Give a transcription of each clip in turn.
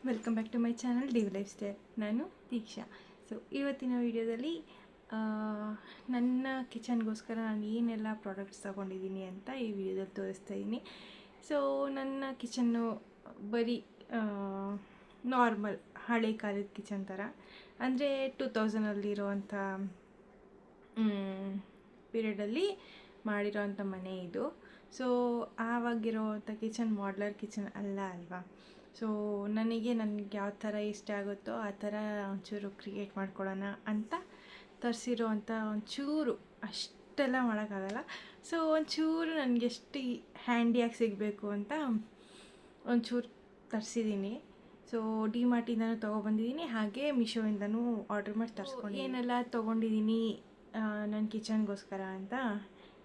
Welcome back to my channel Div lifestyle. ನಾನು Deeksha. So ಇವತ್ತಿನ ವಿಡಿಯೋದಲ್ಲಿ ನನ್ನ ಕಿಚನ್ಗೋಸ್ಕರ ನಾನು ಏನೆಲ್ಲ ಪ್ರಾಡಕ್ಟ್ಸ್ ತೊಗೊಂಡಿದ್ದೀನಿ ಅಂತ ಈ ವಿಡಿಯೋದಲ್ಲಿ ತೋರಿಸ್ತಾ ಇದ್ದೀನಿ. ಸೊ ನನ್ನ ಕಿಚನ್ನು ಬರೀ ನಾರ್ಮಲ್ ಹಳೆ ಕಾಲದ ಕಿಚನ್ ಥರ, ಅಂದರೆ 2000ಅಲ್ಲಿರೋವಂಥ ಪೀರಿಯಡಲ್ಲಿ ಮಾಡಿರೋವಂಥ ಮನೆ ಇದು. ಸೊ ಆವಾಗಿರೋವಂಥ ಕಿಚನ್ ಮಾಡ್ಲರ್ ಕಿಚನ್ ಅಲ್ವಾ. ಸೊ ನನಗೆ ಯಾವ ಥರ ಇಷ್ಟ ಆಗುತ್ತೋ ಆ ಥರ ಒಂಚೂರು ಕ್ರಿಯೇಟ್ ಮಾಡ್ಕೊಳ್ಳೋಣ ಅಂತ ತರಿಸಿರೋ ಅಂಥ ಒಂಚೂರು, ಅಷ್ಟೆಲ್ಲ ಮಾಡೋಕ್ಕಾಗಲ್ಲ. ಸೊ ಒಂಚೂರು ನನಗೆ ಎಷ್ಟು ಹ್ಯಾಂಡಿಯಾಗಿ ಸಿಗಬೇಕು ಅಂತ ಒಂಚೂರು ತರಿಸಿದ್ದೀನಿ. ಸೊ ಡಿಮಾರ್ಟಿಂದನೂ ತೊಗೊಬಂದಿದ್ದೀನಿ, ಹಾಗೆ ಮೀಶೋಯಿಂದನೂ ಆರ್ಡ್ರ್ ಮಾಡಿ ತರಿಸ್ಕೊಂಡು ಏನೆಲ್ಲ ತೊಗೊಂಡಿದ್ದೀನಿ ನನ್ನ ಕಿಚನ್ಗೋಸ್ಕರ ಅಂತ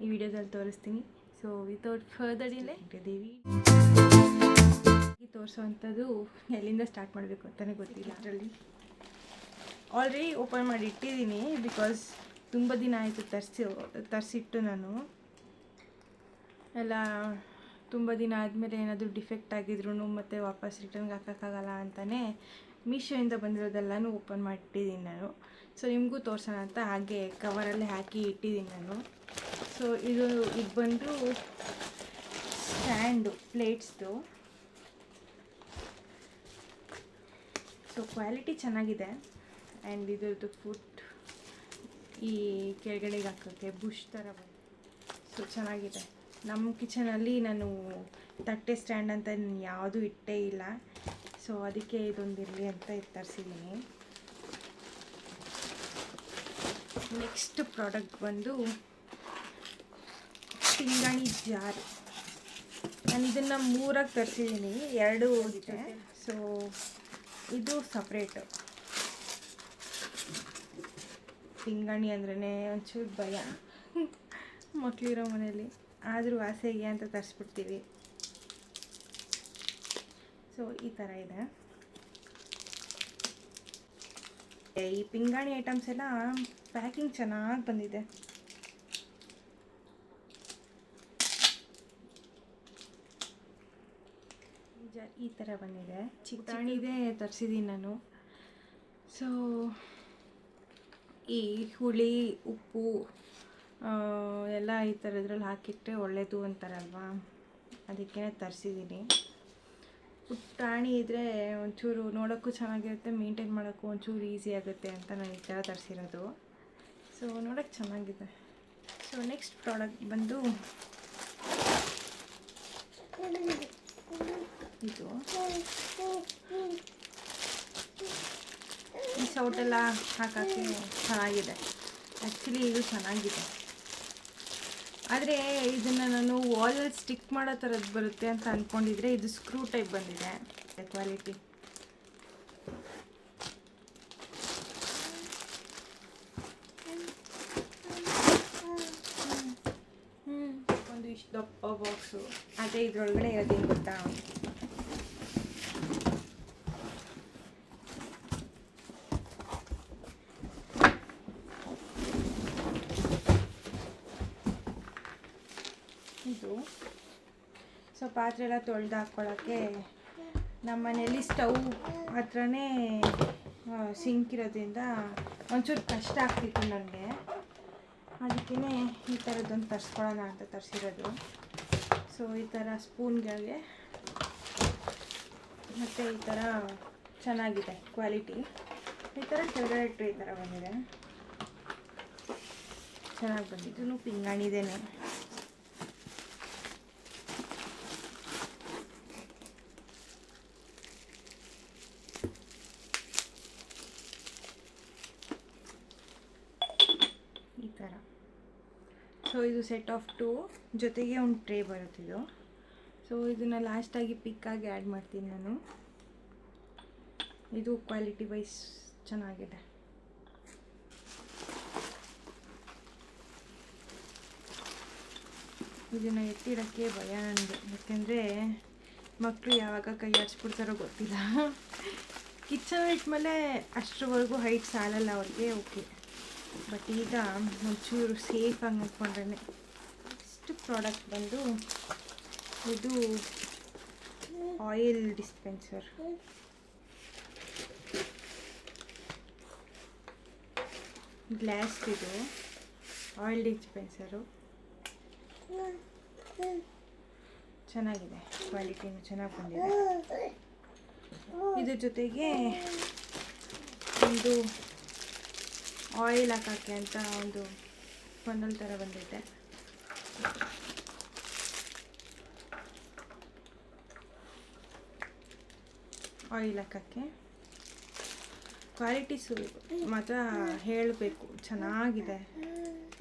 ಈ ವಿಡಿಯೋದಲ್ಲಿ ತೋರಿಸ್ತೀನಿ. ಸೊ ವಿತೌಟ್ ಫರ್ದರ್ ಡಿಲೇ ಇಟ್ಟಿದ್ದೀವಿ. ತೋರಿಸೋವಂಥದ್ದು ಎಲ್ಲಿಂದ ಸ್ಟಾರ್ಟ್ ಮಾಡಬೇಕು ಅಂತಲೇ ಗೊತ್ತಿಲ್ಲ. ಅದರಲ್ಲಿ ಆಲ್ರೆಡಿ ಓಪನ್ ಮಾಡಿ ಇಟ್ಟಿದ್ದೀನಿ, ಬಿಕಾಸ್ ತುಂಬ ದಿನ ಆಯಿತು ತರಿಸಿಟ್ಟು. ನಾನು ಎಲ್ಲ ತುಂಬ ದಿನ ಆದಮೇಲೆ ಏನಾದರೂ ಡಿಫೆಕ್ಟ್ ಆಗಿದ್ರು ಮತ್ತು ವಾಪಸ್ ರಿಟರ್ನ್ಗೆ ಹಾಕೋಕ್ಕಾಗಲ್ಲ ಅಂತಲೇ ಮೀಶೋಯಿಂದ ಬಂದಿರೋದೆಲ್ಲನೂ ಓಪನ್ ಮಾಡಿಟ್ಟಿದ್ದೀನಿ ನಾನು. ಸೊ ನಿಮಗೂ ತೋರಿಸೋಣ ಅಂತ ಹಾಗೆ ಕವರಲ್ಲೇ ಹಾಕಿ ಇಟ್ಟಿದ್ದೀನಿ ನಾನು. ಸೊ ಇದು ಬಂದು ಸ್ಟ್ಯಾಂಡು ಪ್ಲೇಟ್ಸ್ದು. ಸೊ ಕ್ವಾಲಿಟಿ ಚೆನ್ನಾಗಿದೆ. ಆ್ಯಂಡ್ ಇದ್ರದ್ದು ಫುಡ್ ಈ ಕೆಳಗಡೆಗೆ ಹಾಕೋಕ್ಕೆ ಬುಷ್ ಥರ ಬಂದು ಸೊ ಚೆನ್ನಾಗಿದೆ. ನಮ್ಮ ಕಿಚನಲ್ಲಿ ನಾನು ತಟ್ಟೆ ಸ್ಟ್ಯಾಂಡ್ ಅಂತ ಯಾವುದೂ ಇಟ್ಟೇ ಇಲ್ಲ. ಸೊ ಅದಕ್ಕೆ ಇದೊಂದಿರಲಿ ಅಂತ ತರಿಸಿದ್ದೀನಿ. ನೆಕ್ಸ್ಟ್ ಪ್ರಾಡಕ್ಟ್ ಬಂದು ಪಿಂಗಾಣಿ ಜಾರ್. ನಾನು ಇದನ್ನು 3 ತರಿಸಿದ್ದೀನಿ, 2 ಹೋಗಿದೆ. ಸೊ ಇದು ಸಪ್ರೇಟು. ಪಿಂಗಾಣಿ ಅಂದ್ರೇ ಒಂಚೂರು ಭಯ ಮಕ್ಕಳಿರೋ ಮನೇಲಿ, ಆದರೂ ಆಸೆಗೆ ಅಂತ ತರಿಸ್ಬಿಡ್ತೀವಿ. ಸೊ ಈ ಥರ ಇದೆ. ಈ ಪಿಂಗಾಣಿ ಐಟಮ್ಸ್ ಎಲ್ಲ ಪ್ಯಾಕಿಂಗ್ ಚೆನ್ನಾಗಿ ಬಂದಿದೆ. ಈ ಥರ ಬಂದಿದೆ, ಚಿಕ್ಕದಾಣಿದೆ ತರಿಸಿದ್ದೀನಿ ನಾನು. ಸೊ ಈ ಹುಳಿ ಉಪ್ಪು ಎಲ್ಲ ಈ ಥರದ್ರಲ್ಲಿ ಹಾಕಿಟ್ಟರೆ ಒಳ್ಳೆಯದು ಅಂತಾರಲ್ವಾ, ಅದಕ್ಕೆ ತರಿಸಿದ್ದೀನಿ. ಪುಟ್ಟಾಣಿ ಇದ್ದರೆ ಒಂಚೂರು ನೋಡೋಕ್ಕೂ ಚೆನ್ನಾಗಿರುತ್ತೆ, ಮೇಂಟೈನ್ ಮಾಡೋಕ್ಕೂ ಒಂಚೂರು ಈಸಿ ಆಗುತ್ತೆ ಅಂತ ನಾನು ಈ ಥರ ತರಿಸಿರೋದು. ಸೊ ನೋಡೋಕ್ಕೆ ಚೆನ್ನಾಗಿದೆ. ಸೊ ನೆಕ್ಸ್ಟ್ ಪ್ರಾಡಕ್ಟ್ ಬಂದು ಇದು. ಈ ಸೌಟೆಲ್ಲ ಹಾಕೋಕ್ಕೆ ಚೆನ್ನಾಗಿದೆ. ಆ್ಯಕ್ಚುಲಿ ಇದು ಚೆನ್ನಾಗಿದೆ, ಆದರೆ ಇದನ್ನು ನಾನು ವಾಲಲ್ಲಿ ಸ್ಟಿಕ್ ಮಾಡೋ ಥರದ್ದು ಬರುತ್ತೆ ಅಂತ ಅಂದ್ಕೊಂಡಿದ್ರೆ ಇದು ಸ್ಕ್ರೂ ಟೈಪ್ ಬಂದಿದೆ. ಕ್ವಾಲಿಟಿ ಒಂದು ಇಷ್ಟು ದಪ್ಪ ಬಾಕ್ಸು. ಆದರೆ ಇದರೊಳಗಡೆ ಇರೋದೇನು ಗೊತ್ತಾ, ಇದು ಸೊ ಪಾತ್ರೆ ಎಲ್ಲ ತೊಳೆದು ಹಾಕ್ಕೊಳ್ಳೋಕ್ಕೆ. ನಮ್ಮ ಮನೆಯಲ್ಲಿ ಸ್ಟವ್ ಹತ್ರನೇ ಸಿಂಕ್ ಇರೋದ್ರಿಂದ ಒಂಚೂರು ಕಷ್ಟ ಆಗ್ತಿತ್ತು ನನಗೆ, ಅದಕ್ಕೇ ಈ ಥರದ್ದೊಂದು ತರಿಸ್ಕೊಳ್ಳೋಣ ಅಂತ ತರಿಸಿರೋದು. ಸೊ ಈ ಥರ ಸ್ಪೂನ್ಗಳಿಗೆ ಮತ್ತು ಈ ಥರ ಚೆನ್ನಾಗಿದೆ ಕ್ವಾಲಿಟಿ. ಈ ಥರ ಕೆಳಗಡೆ ಟ್ರೇ ಥರ ಬಂದಿದೆ, ಚೆನ್ನಾಗಿ ಬಂದಿದ್ದು. ಪಿಂಗಾಣಿದೇನೆ. ಈ ಥರ. ಸೊ ಇದು ಸೆಟ್ ಆಫ್ 2 ಜೊತೆಗೆ ಒಂದು ಟ್ರೇ ಬರುತ್ತಿದ್ದು. ಸೊ ಇದನ್ನು ಲಾಸ್ಟಾಗಿ ಪಿಕ್ಕಾಗಿ ಆ್ಯಡ್ ಮಾಡ್ತೀನಿ ನಾನು. ಇದು ಕ್ವಾಲಿಟಿ ವೈಸ್ ಚೆನ್ನಾಗಿದೆ. ಇದನ್ನು ಎತ್ತಿಡೋಕ್ಕೆ ಭಯ ನನಗೆ, ಯಾಕೆಂದರೆ ಮಕ್ಕಳು ಯಾವಾಗ ಕೈ ಆಡಿಸ್ಬಿಡ್ತಾರೋ ಗೊತ್ತಿಲ್ಲ. ಕಿಚನ್ ಇಟ್ಮೇಲೆ ಅಷ್ಟರವರೆಗೂ ಹೈಟ್ ಸಾಲಲ್ಲ ಅವ್ರಿಗೆ, ಓಕೆ. ಬಟ್ ಈಗ ಒಂಚೂರು ಸೇಫಾಗಿ ನೋಡ್ಕೊಂಡ್ರೆ. ನೆಕ್ಸ್ಟ್ ಪ್ರಾಡಕ್ಟ್ ಬಂದು ಇದು ಆಯಿಲ್ ಡಿಸ್ಪೆನ್ಸರ್. ಗ್ಲಾಸ್ ಇದು ಆಯಿಲ್ ಡಿಸ್ಪೆನ್ಸರು. ಚೆನ್ನಾಗಿದೆ, ಕ್ವಾಲಿಟಿನೂ ಚೆನ್ನಾಗಿ ಬಂದಿದೆ. ಇದ್ರ ಜೊತೆಗೆ ಒಂದು ಆಯಿಲ್ ಹಾಕೋಕ್ಕೆ ಅಂತ ಒಂದು ಫನ್ನಲ್ ಥರ ಬಂದೈತೆ. ಆಯಿಲ್ ಹಾಕೋಕ್ಕೆ ಕ್ವಾಲಿಟಿ ಮಾತ್ರ ಹೇಳಬೇಕು, ಚೆನ್ನಾಗಿದೆ,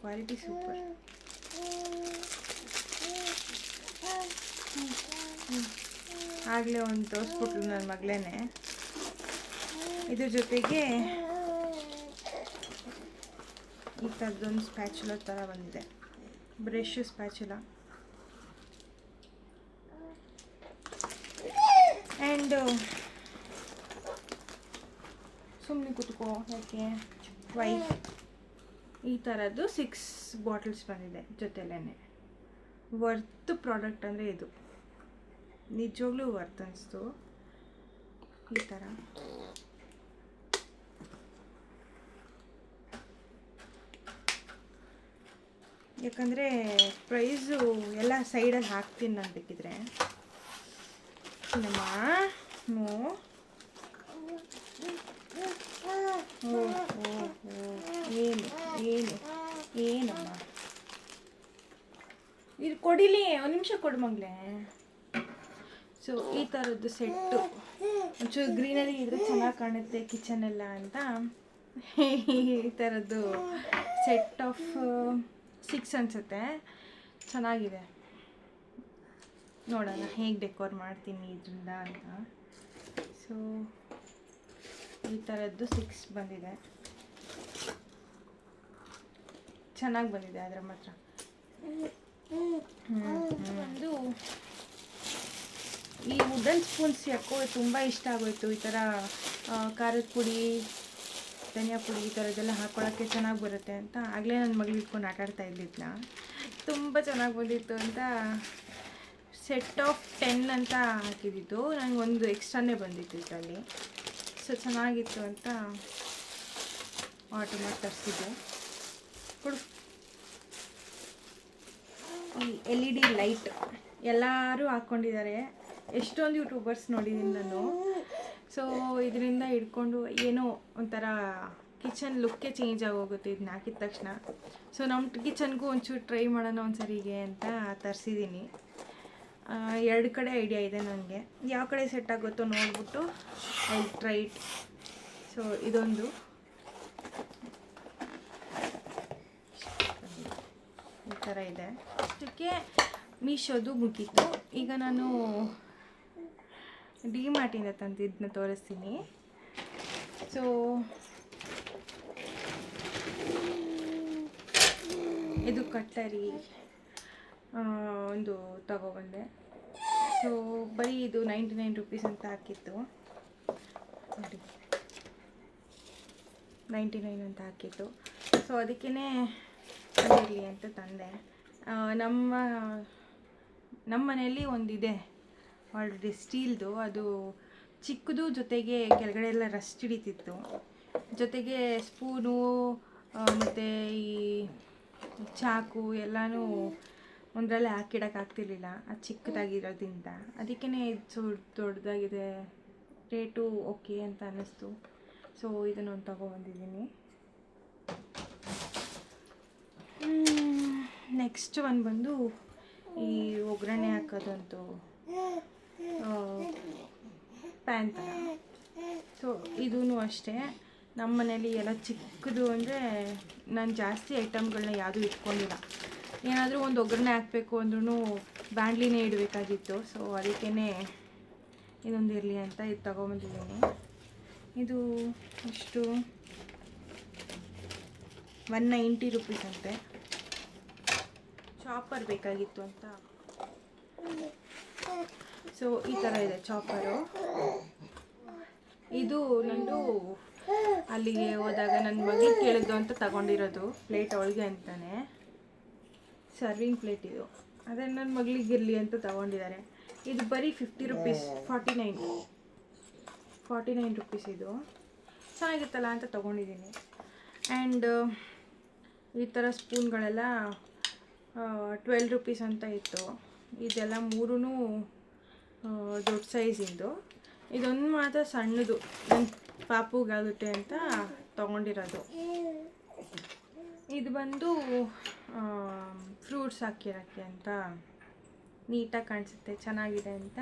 ಕ್ವಾಲಿಟಿ ಸೂಪರ್. ಆಗಲೇ ಒಂದು ತೋರಿಸ್ಬಿಟ್ಲು ನನ್ನ ಮಗಳೇನೆ. ಇದ್ರ ಜೊತೆಗೆ ಈ ಥರದೊಂದು ಸ್ಪ್ಯಾಚುಲ ಥರ ಬಂದಿದೆ, ಬ್ರಷ್ ಸ್ಪ್ಯಾಚುಲ. ಆ್ಯಂಡ್ ಸುಮ್ಮನೆ ಕುತ್ಕೋ ಯಾಕೆ ವೈ ಈ ಥರದ್ದು 6 ಬಾಟಲ್ಸ್ ಬಂದಿದೆ ಜೊತೆಲೇ. ವರ್ತ್ ಪ್ರಾಡಕ್ಟ್ ಅಂದರೆ ಇದು ನಿಜವಾಗ್ಲೂ ವರ್ತ್ ಅನಿಸ್ತು. ಈ ಥರ ಯಾಕಂದರೆ ಪ್ರೈಸು ಎಲ್ಲ ಸೈಡಲ್ಲಿ ಹಾಕ್ತೀನಿ ನಾನು ಬೇಕಿದ್ರೆ. ನಮ್ಮ ಏನು ಏನು ಏನಮ್ಮ ಇದು ಕೊಡಿಲಿ, ಒಂದು ನಿಮಿಷ ಕೊಡು ಮಗಳೇ. ಸೊ ಈ ಥರದ್ದು ಸೆಟ್ಟು ಒಂಚೂರು ಗ್ರೀನರಿ ಇದ್ರೆ ಚೆನ್ನಾಗಿ ಕಾಣುತ್ತೆ ಕಿಚನ್ ಎಲ್ಲ ಅಂತ ಈ ಥರದ್ದು ಸೆಟ್ ಆಫ್ 6 ಅನಿಸುತ್ತೆ. ಚೆನ್ನಾಗಿದೆ, ನೋಡೋಣ ಹೇಗೆ ಡೆಕೋರ್ ಮಾಡ್ತೀನಿ ಇದರಿಂದ ಅಂತ. ಸೊ ಈ ಥರದ್ದು 6 ಬಂದಿದೆ, ಚೆನ್ನಾಗಿ ಬಂದಿದೆ ಅದರ ಮಾತ್ರ. ಒಂದು ಈ ವುಡನ್ ಸ್ಪೂನ್ಸ್ ಯಾಕೋ ತುಂಬ ಇಷ್ಟ ಆಗೋಯ್ತು. ಈ ಥರ ಖಾರದ ಪುಡಿ, ಧನಿಯಾ ಪುಡಿ ಈ ಥರದ್ದೆಲ್ಲ ಹಾಕ್ಕೊಳ್ಳೋಕ್ಕೆ ಚೆನ್ನಾಗಿ ಬರುತ್ತೆ ಅಂತ ಆಗಲೇ ನನ್ನ ಮಗಳು ಇಟ್ಕೊಂಡು ಆಟಾಡ್ತಾ ಇದ್ದಿದ್ನ. ತುಂಬ ಚೆನ್ನಾಗಿ ಬಂದಿತ್ತು ಅಂತ ಸೆಟ್ ಆಫ್ 10 ಅಂತ ಹಾಕಿದ್ದು. ನನಗೆ ಒಂದು ಎಕ್ಸ್ಟ್ರಾನೇ ಬಂದಿತ್ತು ಇದರಲ್ಲಿ. ಸೊ ಚೆನ್ನಾಗಿತ್ತು ಅಂತ ಆರ್ಡರ್ ಮಾಡಿ ತರಿಸಿದ್ದೆ. ಕೊಡು. ಈ LED ಲೈಟ್ ಎಲ್ಲರೂ ಹಾಕ್ಕೊಂಡಿದ್ದಾರೆ, ಎಷ್ಟೊಂದು ಯೂಟ್ಯೂಬರ್ಸ್ ನೋಡಿದ್ದೀನಿ ನಾನು. ಸೊ ಇದರಿಂದ ಹಿಡ್ಕೊಂಡು ಏನೋ ಒಂಥರ ಕಿಚನ್ ಲುಕ್ಕೇ ಚೇಂಜ್ ಆಗೋಗುತ್ತೆ ಇದನ್ನ ಹಾಕಿದ ತಕ್ಷಣ. ಸೊ ನಮ್ಮ ಕಿಚನ್ಗೂ ಒಂಚೂರು ಟ್ರೈ ಮಾಡೋಣ ಒಂದು ಸರಿಗೆ ಅಂತ ತರಿಸಿದ್ದೀನಿ. 2 ಕಡೆ ಐಡಿಯಾ ಇದೆ ನನಗೆ, ಯಾವ ಕಡೆ ಸೆಟ್ ಆಗುತ್ತೋ ನೋಡ್ಬಿಟ್ಟು ಐ ಟ್ರೈ ಇಟ್. ಸೊ ಇದೊಂದು ಈ ಥರ ಇದೆ. ಅಷ್ಟಕ್ಕೆ ಮೀಶೋದು ಮುಗೀತು. ಈಗ ನಾನು ಡಿಮಾರ್ಟಿಂದ ತಂದಿದ್ದನ್ನ ತೋರಿಸ್ತೀನಿ. ಸೊ ಇದು ಕಟ್ಲರಿ ಒಂದು ತಗೊಬಂದೆ. ಸೊ ಬರೀ ಇದು 99 ರುಪೀಸ್ ಅಂತ ಹಾಕಿತ್ತು ನೋಡಿ, 99 ಅಂತ ಹಾಕಿತ್ತು. ಸೊ ಅದಕ್ಕೇ ಇರಲಿ ಅಂತ ತಂದೆ. ನಮ್ಮ ಮನೆಯಲ್ಲಿ ಒಂದಿದೆ ಆಲ್ರೆಡಿ ಸ್ಟೀಲ್ದು, ಅದು ಚಿಕ್ಕದು, ಜೊತೆಗೆ ಕೆಳಗಡೆ ಎಲ್ಲ ರಸ್ಟ್ ಹಿಡಿತಿತ್ತು, ಜೊತೆಗೆ ಸ್ಪೂನು ಮತ್ತು ಈ ಚಾಕು ಎಲ್ಲನೂ ಒಂದರಲ್ಲೇ ಹಾಕಿಡೋಕ್ಕಾಗ್ತಿರ್ಲಿಲ್ಲ, ಅದು ಚಿಕ್ಕದಾಗಿರೋದ್ರಿಂದ. ಅದಕ್ಕೇ ಇದು ದೊಡ್ಡದಾಗಿದೆ, ರೇಟು ಓಕೆ ಅಂತ ಅನ್ನಿಸ್ತು. ಸೊ ಇದನ್ನೊಂದು ತೊಗೊಬಂದಿದ್ದೀನಿ. ನೆಕ್ಸ್ಟ್ ಒಂದು ಬಂದು ಈ ಒಗ್ಗರಣೆ ಹಾಕೋದಂತೂ ಪ್ಯಾನ್ ಥರ. ಸೊ ಇದೂ ಅಷ್ಟೇ, ನಮ್ಮ ಮನೇಲಿ ಎಲ್ಲ ಚಿಕ್ಕದು ಅಂದರೆ ನಾನು ಜಾಸ್ತಿ ಐಟಮ್ಗಳನ್ನ ಯಾವುದೂ ಇಟ್ಕೊಂಡಿಲ್ಲ. ಏನಾದರೂ ಒಂದು ಒಗ್ಗರಣೆ ಹಾಕಬೇಕು ಅಂದ್ರೂ ಬಾಣಲಿನೇ ಇಡಬೇಕಾಗಿತ್ತು. ಸೊ ಅದಕ್ಕೇ ಇದೊಂದು ಇರಲಿ ಅಂತ ಇದು ತೊಗೊಬಂದಿದ್ದೀನಿ. ಇದು ಎಷ್ಟು 190 ರುಪೀಸ್ ಅಂತೆ. ಚಾಪರ್ ಬೇಕಾಗಿತ್ತು ಅಂತ. ಸೊ ಈ ಥರ ಇದೆ ಚಾಪರು. ಇದು ನಂದು ಅಲ್ಲಿಗೆ ಹೋದಾಗ ನನ್ನ ಮಗಳು ಕೇಳಿದ್ದು ಅಂತ ತಗೊಂಡಿರೋದು, ಪ್ಲೇಟ್ ಅವಳಿಗೆ ಅಂತಾನೆ, ಸರ್ವಿಂಗ್ ಪ್ಲೇಟ್ ಇದು. ಅದೇ ನನ್ನ ಮಗಳಿಗೆ ಇರಲಿ ಅಂತ ತಗೊಂಡಿದ್ದಾರೆ. ಇದು ಬರೀ 50 ರುಪೀಸ್, 49 ರುಪೀಸ್. ಇದು ಚೆನ್ನಾಗಿತ್ತಲ್ಲ ಅಂತ ತೊಗೊಂಡಿದ್ದೀನಿ. ಆ್ಯಂಡ್ ಈ ಥರ ಸ್ಪೂನ್ಗಳೆಲ್ಲ 12 ರುಪೀಸ್ ಅಂತ ಇತ್ತು. ಇದೆಲ್ಲ ಮೂರೂ ದೊಡ್ಡ ಸೈಜಿಂದು. ಇದೊಂದು ಮಾತ್ರ ಸಣ್ಣದು ನನ್ನ ಪಾಪುಗಾಗುತ್ತೆ ಅಂತ ತೊಗೊಂಡಿರೋದು. ಇದು ಬಂದು ಫ್ರೂಟ್ಸ್ ಹಾಕಿರೋಕ್ಕೆ ಅಂತ ನೀಟಾಗಿ ಕಾಣಿಸುತ್ತೆ, ಚೆನ್ನಾಗಿದೆ ಅಂತ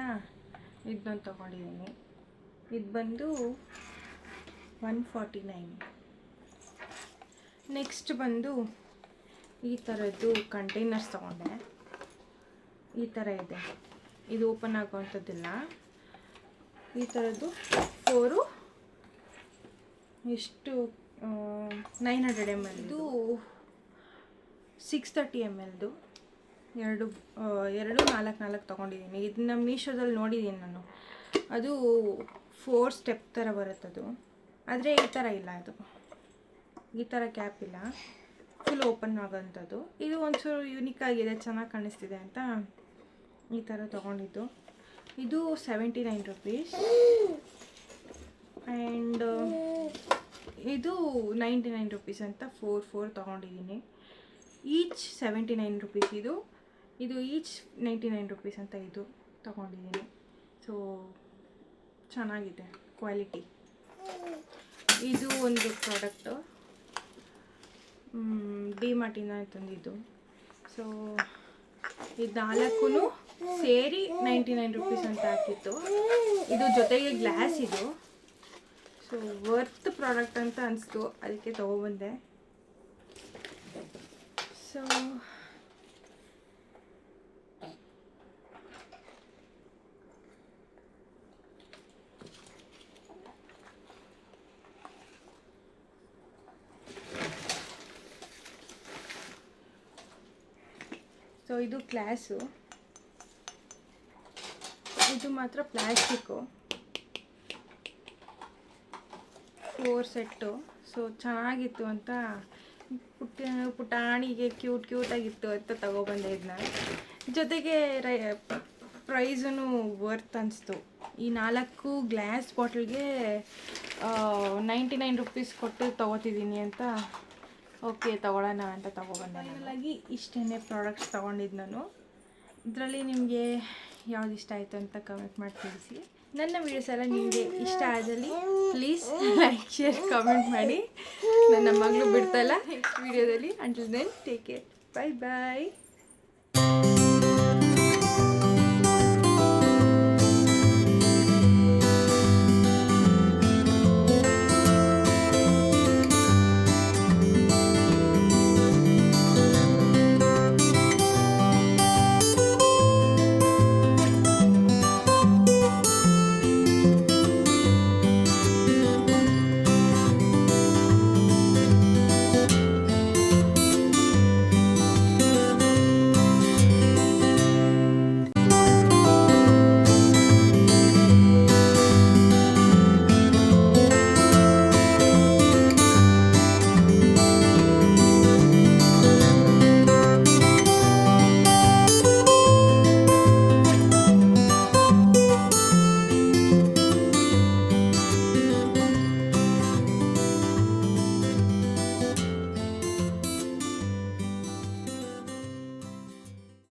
ಇದನ್ನೊಂದು ತೊಗೊಂಡಿದ್ದೀನಿ. ಇದು ಬಂದು 149. ನೆಕ್ಸ್ಟ್ ಬಂದು ಈ ಥರದ್ದು ಕಂಟೈನರ್ಸ್ ತೊಗೊಂಡೆ. ಈ ಥರ ಇದೆ, ಇದು ಓಪನ್ ಆಗೋವಂಥದ್ದಿಲ್ಲ. ಈ ಥರದ್ದು 4 ಎಷ್ಟು 900 ml. ಇದು 630 ml. ಎರಡು 4 ತೊಗೊಂಡಿದ್ದೀನಿ. ಇದನ್ನ ಮೀಶೋದಲ್ಲಿ ನೋಡಿದ್ದೀನಿ ನಾನು. ಅದು 4 ಸ್ಟೆಪ್ ಥರ ಬರುತ್ತದು, ಆದರೆ ಈ ಥರ ಇಲ್ಲ. ಅದು ಈ ಥರ ಕ್ಯಾಪ್ ಇಲ್ಲ, ಫುಲ್ ಓಪನ್ ಆಗೋಂಥದ್ದು. ಇದು ಒಂಚೂರು ಯೂನಿಕ್ ಆಗಿದೆ, ಚೆನ್ನಾಗಿ ಕಾಣಿಸ್ತಿದೆ ಅಂತ ಈ ಥರ ತೊಗೊಂಡಿದ್ದು. ಇದು 79 ರುಪೀಸ್. ಆ್ಯಂಡ್ ಇದು 99 ರುಪೀಸ್ ಅಂತ 4 ತೊಗೊಂಡಿದ್ದೀನಿ. Each 79 rupees. ಇದು ಈಚ್ 99 ರುಪೀಸ್ ಅಂತ ಇದು ತೊಗೊಂಡಿದ್ದೀನಿ. ಸೊ ಚೆನ್ನಾಗಿದೆ ಕ್ವಾಲಿಟಿ. ಇದು ಒಂದು ಪ್ರಾಡಕ್ಟು ಡಿಮಾರ್ಟಿಂದ ತಂದಿದ್ದು. ಸೊ ಇದು 4 ಸೇರಿ 99 ರುಪೀಸ್ ಅಂತ ಹಾಕಿತ್ತು. ಇದು ಜೊತೆಗೆ ಗ್ಲಾಸ್ ಇದು. ಸೊ ವರ್ತ್ ಪ್ರಾಡಕ್ಟ್ ಅಂತ ಅನಿಸ್ತು, ಅದಕ್ಕೆ ತೊಗೊಬಂದೆ. ಸೊ ಇದು ಗ್ಲಾಸು, ಇದು ಮಾತ್ರ ಪ್ಲಾಸ್ಟಿಕ್ಕು. 4 ಸೆಟ್ಟು. ಸೊ ಚೆನ್ನಾಗಿತ್ತು ಅಂತ ಪುಟಾಣಿಗೆ ಕ್ಯೂಟಾಗಿತ್ತು ಅಂತ ತೊಗೊಬಂದೆ ಇದನ್ನ. ಜೊತೆಗೆ ಪ್ರೈಸೂ ವರ್ತ್ ಅನಿಸ್ತು. ಈ 4 ಗ್ಲಾಸ್ ಬಾಟಲ್ಗೆ 99 ರುಪೀಸ್ ಕೊಟ್ಟು ತೊಗೋತಿದ್ದೀನಿ ಅಂತ ಓಕೆ ತೊಗೊಳ್ಳೋಣ ಅಂತ ತೊಗೊಬಂದೆ. ಫೈನಲಾಗಿ ಇಷ್ಟೇ ಪ್ರಾಡಕ್ಟ್ಸ್ ತೊಗೊಂಡಿದ್ದು ನಾನು. ಇದರಲ್ಲಿ ನಿಮಗೆ ಯಾವ್ದು ಇಷ್ಟ ಆಯಿತು ಅಂತ ಕಮೆಂಟ್ ಮಾಡಿ ತಿಳಿಸಿ. ನನ್ನ ವೀಡಿಯೋಸ್ ಎಲ್ಲ ನಿಮಗೆ ಇಷ್ಟ ಆದಲ್ಲಿ ಪ್ಲೀಸ್ ಲೈಕ್, ಶೇರ್, ಕಮೆಂಟ್ ಮಾಡಿ. ನನ್ನ ಮಗಳು ಬಿಡ್ತಾಯಿಲ್ಲ ನೆಕ್ಸ್ಟ್ ವೀಡಿಯೋದಲ್ಲಿ. ಅಂಟಿಲ್ ದೆನ್ ಟೇಕ್ ಕೇರ್, ಬಾಯ್ ಬಾಯ್.